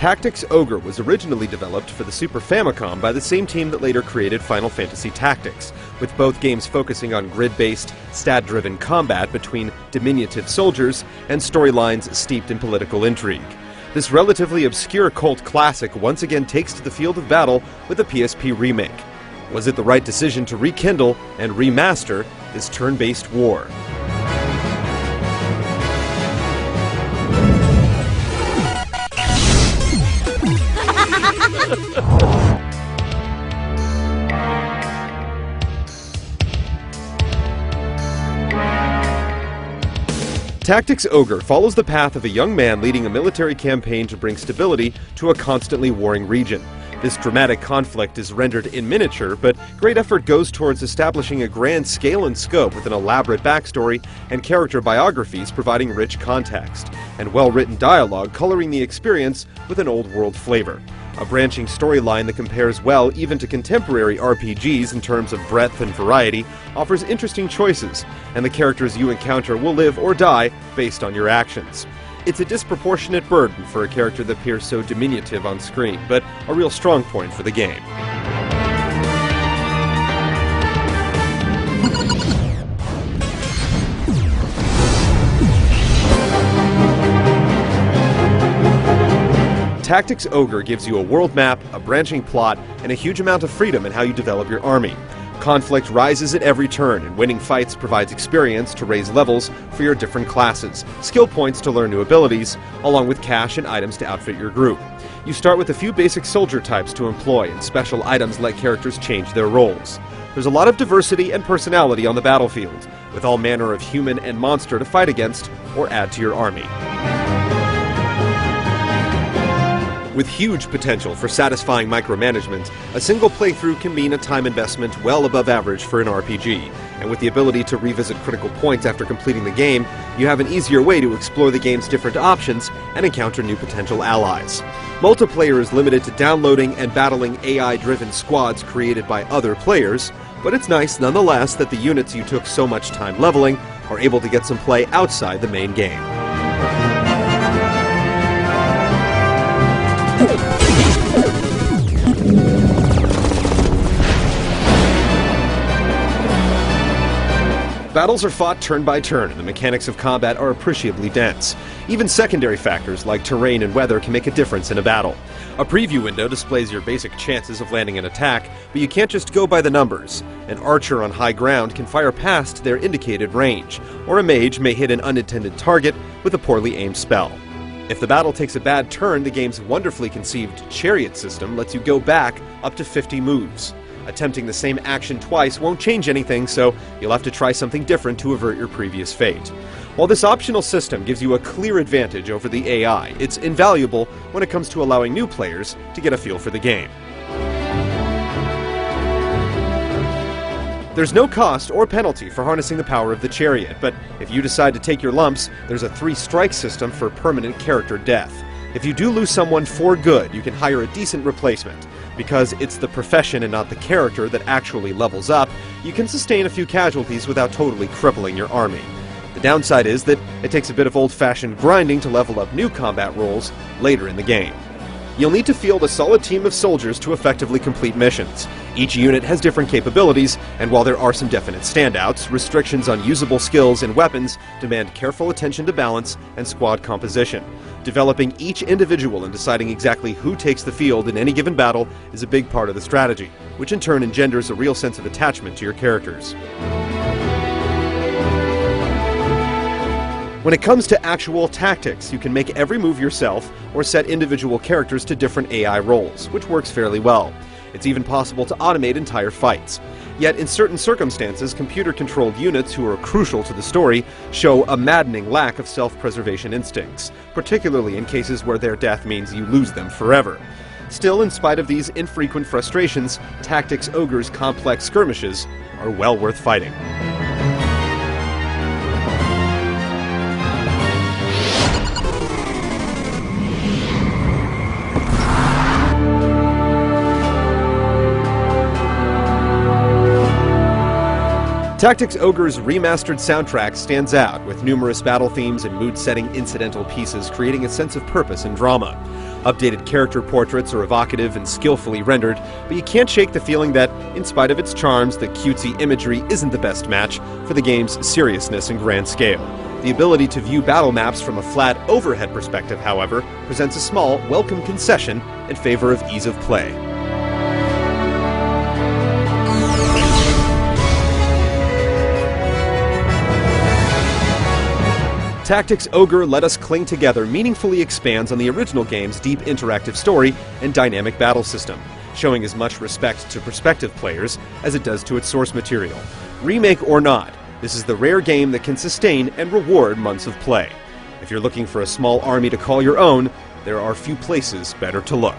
Tactics Ogre was originally developed for the Super Famicom by the same team that later created Final Fantasy Tactics, with both games focusing on grid-based, stat-driven combat between diminutive soldiers and storylines steeped in political intrigue. This relatively obscure cult classic once again takes to the field of battle with a PSP remake. Was it the right decision to rekindle and remaster this turn-based war? Tactics Ogre follows the path of a young man leading a military campaign to bring stability to a constantly warring region. This dramatic conflict is rendered in miniature, but great effort goes towards establishing a grand scale and scope with an elaborate backstory and character biographies providing rich context, and well-written dialogue coloring the experience with an old-world flavor. A branching storyline that compares well even to contemporary RPGs in terms of breadth and variety offers interesting choices, and the characters you encounter will live or die based on your actions. It's a disproportionate burden for a character that appears so diminutive on screen, but a real strong point for the game. Tactics Ogre gives you a world map, a branching plot, and a huge amount of freedom in how you develop your army. Conflict rises at every turn, and winning fights provides experience to raise levels for your different classes, skill points to learn new abilities, along with cash and items to outfit your group. You start with a few basic soldier types to employ, and special items let characters change their roles. There's a lot of diversity and personality on the battlefield, with all manner of human and monster to fight against or add to your army. With huge potential for satisfying micromanagement, a single playthrough can mean a time investment well above average for an RPG, and with the ability to revisit critical points after completing the game, you have an easier way to explore the game's different options and encounter new potential allies. Multiplayer is limited to downloading and battling AI-driven squads created by other players, but it's nice nonetheless that the units you took so much time leveling are able to get some play outside the main game. Battles are fought turn by turn, and the mechanics of combat are appreciably dense. Even secondary factors like terrain and weather can make a difference in a battle. A preview window displays your basic chances of landing an attack, but you can't just go by the numbers. An archer on high ground can fire past their indicated range, or a mage may hit an unintended target with a poorly aimed spell. If the battle takes a bad turn, the game's wonderfully conceived chariot system lets you go back up to 50 moves. Attempting the same action twice won't change anything, so you'll have to try something different to avert your previous fate. While this optional system gives you a clear advantage over the AI, it's invaluable when it comes to allowing new players to get a feel for the game. There's no cost or penalty for harnessing the power of the chariot, but if you decide to take your lumps, there's a 3-strike system for permanent character death. If you do lose someone for good, you can hire a decent replacement. Because it's the profession and not the character that actually levels up, you can sustain a few casualties without totally crippling your army. The downside is that it takes a bit of old-fashioned grinding to level up new combat roles later in the game. You'll need to field a solid team of soldiers to effectively complete missions. Each unit has different capabilities, and while there are some definite standouts, restrictions on usable skills and weapons demand careful attention to balance and squad composition. Developing each individual and deciding exactly who takes the field in any given battle is a big part of the strategy, which in turn engenders a real sense of attachment to your characters. When it comes to actual tactics, you can make every move yourself or set individual characters to different AI roles, which works fairly well. It's even possible to automate entire fights. Yet in certain circumstances, computer-controlled units who are crucial to the story show a maddening lack of self-preservation instincts, particularly in cases where their death means you lose them forever. Still, in spite of these infrequent frustrations, Tactics Ogre's complex skirmishes are well worth fighting. Tactics Ogre's remastered soundtrack stands out, with numerous battle themes and mood-setting incidental pieces creating a sense of purpose and drama. Updated character portraits are evocative and skillfully rendered, but you can't shake the feeling that, in spite of its charms, the cutesy imagery isn't the best match for the game's seriousness and grand scale. The ability to view battle maps from a flat, overhead perspective, however, presents a small, welcome concession in favor of ease of play. Tactics Ogre Let Us Cling Together meaningfully expands on the original game's deep interactive story and dynamic battle system, showing as much respect to prospective players as it does to its source material. Remake or not, this is the rare game that can sustain and reward months of play. If you're looking for a small army to call your own, there are few places better to look.